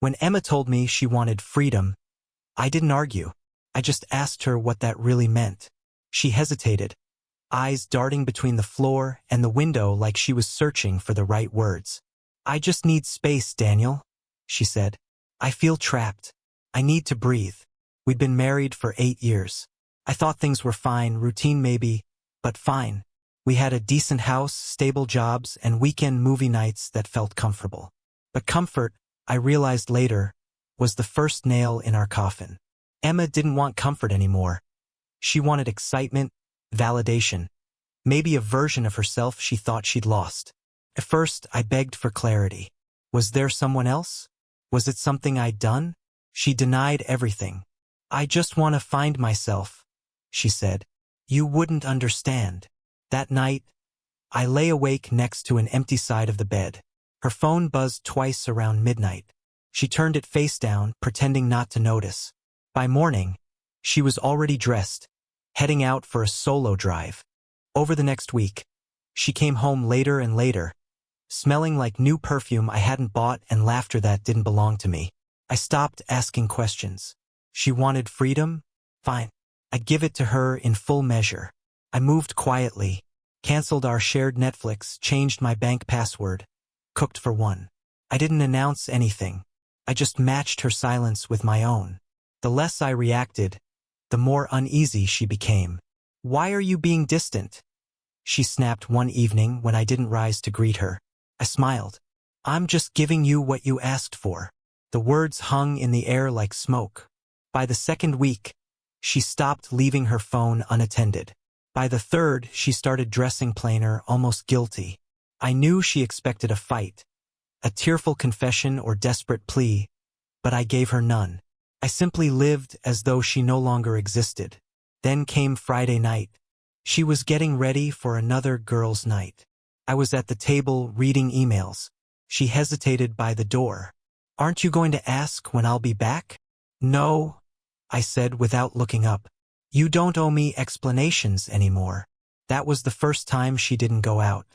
When Emma told me she wanted freedom, I didn't argue. I just asked her what that really meant. She hesitated, eyes darting between the floor and the window like she was searching for the right words. "I just need space, Daniel," she said. "I feel trapped. I need to breathe." We'd been married for 8 years. I thought things were fine, routine maybe, but fine. We had a decent house, stable jobs, and weekend movie nights that felt comfortable. But comfort, I realized later, was the first nail in our coffin. Emma didn't want comfort anymore. She wanted excitement, validation, maybe a version of herself she thought she'd lost. At first, I begged for clarity. Was there someone else? Was it something I'd done? She denied everything. "I just want to find myself," she said. "You wouldn't understand." That night, I lay awake next to an empty side of the bed. Her phone buzzed twice around midnight. She turned it face down, pretending not to notice. By morning, she was already dressed, heading out for a solo drive. Over the next week, she came home later and later, smelling like new perfume I hadn't bought and laughter that didn't belong to me. I stopped asking questions. She wanted freedom? Fine. I'd give it to her in full measure. I moved quietly, canceled our shared Netflix, changed my bank password, cooked for one. I didn't announce anything. I just matched her silence with my own. The less I reacted, the more uneasy she became. "Why are you being distant?" she snapped one evening when I didn't rise to greet her. I smiled. "I'm just giving you what you asked for." The words hung in the air like smoke. By the second week, she stopped leaving her phone unattended. By the third, she started dressing plainer, almost guilty. I knew she expected a fight, a tearful confession or desperate plea, but I gave her none. I simply lived as though she no longer existed. Then came Friday night. She was getting ready for another girls' night. I was at the table reading emails. She hesitated by the door. "Aren't you going to ask when I'll be back?" "No," I said without looking up. "You don't owe me explanations anymore." That was the first time she didn't go out.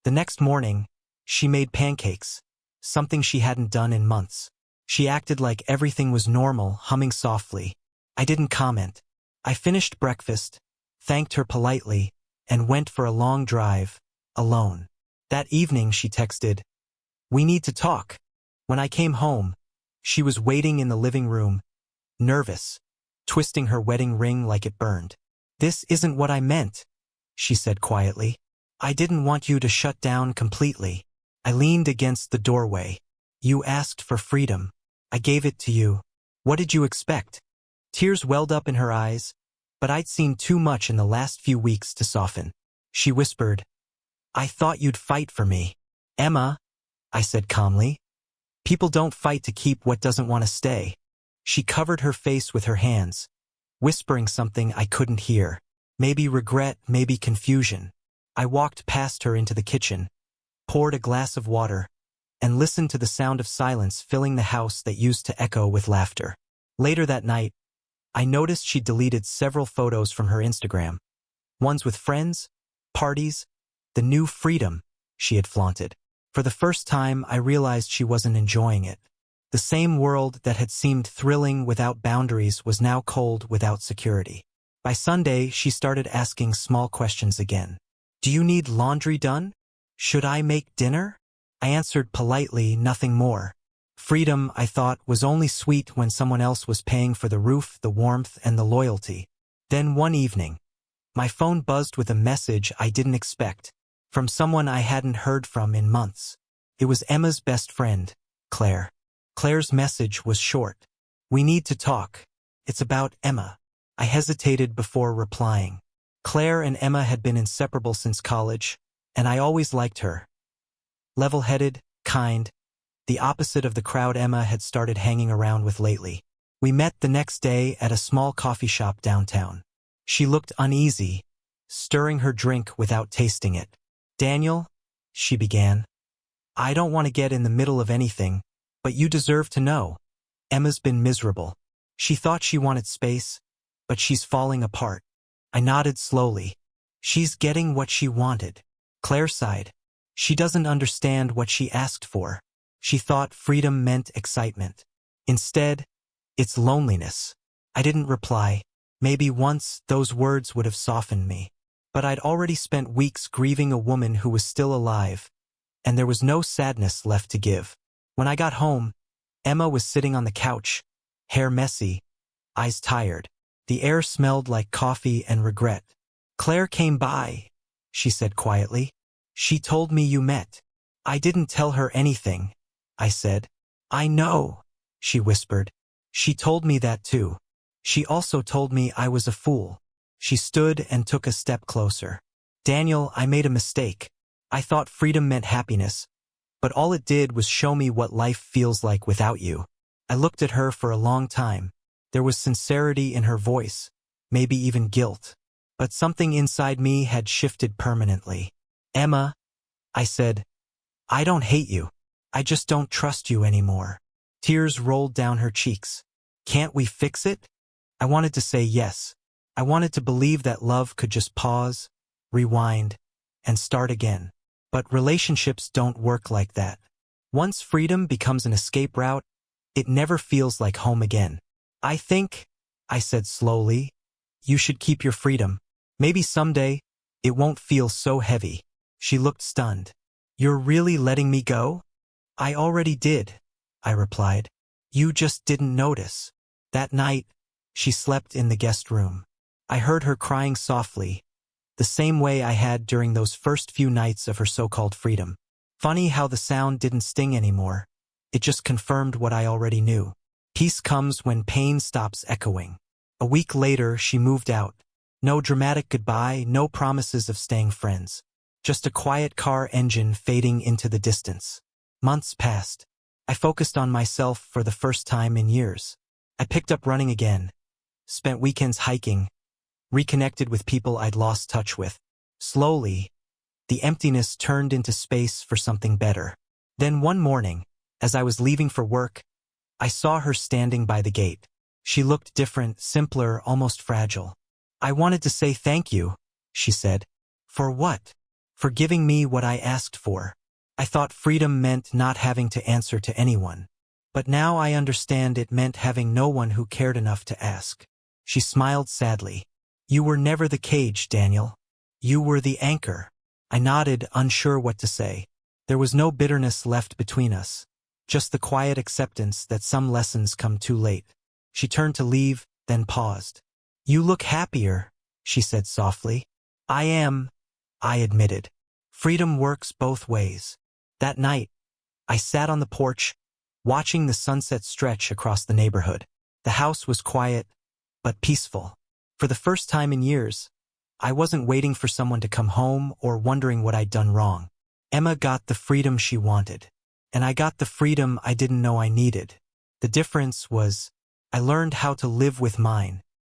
The next morning, she made pancakes, something she hadn't done in months. She acted like everything was normal, humming softly. I didn't comment. I finished breakfast, thanked her politely, and went for a long drive, alone. That evening she texted, "We need to talk." When I came home, she was waiting in the living room, nervous, twisting her wedding ring like it burned. "This isn't what I meant," she said quietly. "I didn't want you to shut down completely." I leaned against the doorway. "You asked for freedom. I gave it to you. What did you expect?" Tears welled up in her eyes, but I'd seen too much in the last few weeks to soften. She whispered, "I thought you'd fight for me." "Emma," I said calmly, "people don't fight to keep what doesn't want to stay." She covered her face with her hands, whispering something I couldn't hear. Maybe regret, maybe confusion. I walked past her into the kitchen, poured a glass of water, and listened to the sound of silence filling the house that used to echo with laughter. Later that night, I noticed she deleted several photos from her Instagram. Ones with friends, parties, the new freedom she had flaunted. For the first time, I realized she wasn't enjoying it. The same world that had seemed thrilling without boundaries was now cold without security. By Sunday, she started asking small questions again. "Do you need laundry done? Should I make dinner?" I answered politely, nothing more. Freedom, I thought, was only sweet when someone else was paying for the roof, the warmth, and the loyalty. Then one evening, my phone buzzed with a message I didn't expect, from someone I hadn't heard from in months. It was Emma's best friend, Claire. Claire's message was short. "We need to talk. It's about Emma." I hesitated before replying. Claire and Emma had been inseparable since college, and I always liked her. Level-headed, kind, the opposite of the crowd Emma had started hanging around with lately. We met the next day at a small coffee shop downtown. She looked uneasy, stirring her drink without tasting it. "Daniel," she began, "I don't want to get in the middle of anything, but you deserve to know. Emma's been miserable. She thought she wanted space, but she's falling apart." I nodded slowly. "She's getting what she wanted." Claire sighed. "She doesn't understand what she asked for. She thought freedom meant excitement." Instead, it's loneliness. I didn't reply. Maybe once those words would have softened me. But I'd already spent weeks grieving a woman who was still alive, and there was no sadness left to give. When I got home, Emma was sitting on the couch, hair messy, eyes tired. The air smelled like coffee and regret. "Claire came by," she said quietly. "She told me you met." "I didn't tell her anything," I said. "I know," she whispered. "She told me that too. She also told me I was a fool." She stood and took a step closer. "Daniel, I made a mistake. I thought freedom meant happiness, but all it did was show me what life feels like without you." I looked at her for a long time. There was sincerity in her voice, maybe even guilt. But something inside me had shifted permanently. "Emma," I said, "I don't hate you. I just don't trust you anymore." Tears rolled down her cheeks. "Can't we fix it?" I wanted to say yes. I wanted to believe that love could just pause, rewind, and start again. But relationships don't work like that. Once freedom becomes an escape route, it never feels like home again. "I think," I said slowly, "you should keep your freedom. Maybe someday, it won't feel so heavy." She looked stunned. "You're really letting me go?" "I already did," I replied. "You just didn't notice." That night, she slept in the guest room. I heard her crying softly, the same way I had during those first few nights of her so-called freedom. Funny how the sound didn't sting anymore. It just confirmed what I already knew. Peace comes when pain stops echoing. A week later, she moved out. No dramatic goodbye, no promises of staying friends. Just a quiet car engine fading into the distance. Months passed. I focused on myself for the first time in years. I picked up running again, spent weekends hiking, reconnected with people I'd lost touch with. Slowly, the emptiness turned into space for something better. Then one morning, as I was leaving for work, I saw her standing by the gate. She looked different, simpler, almost fragile. "I wanted to say thank you," she said. "For what?" "For giving me what I asked for." I thought freedom meant not having to answer to anyone. But now I understand it meant having no one who cared enough to ask. She smiled sadly. "You were never the cage, Daniel. You were the anchor." I nodded, unsure what to say. There was no bitterness left between us, just the quiet acceptance that some lessons come too late. She turned to leave, then paused. "You look happier," she said softly. "I am," I admitted. Freedom works both ways. That night, I sat on the porch, watching the sunset stretch across the neighborhood. The house was quiet, but peaceful. For the first time in years, I wasn't waiting for someone to come home or wondering what I'd done wrong. Emma got the freedom she wanted, and I got the freedom I didn't know I needed. The difference was, I learned how to live with mine,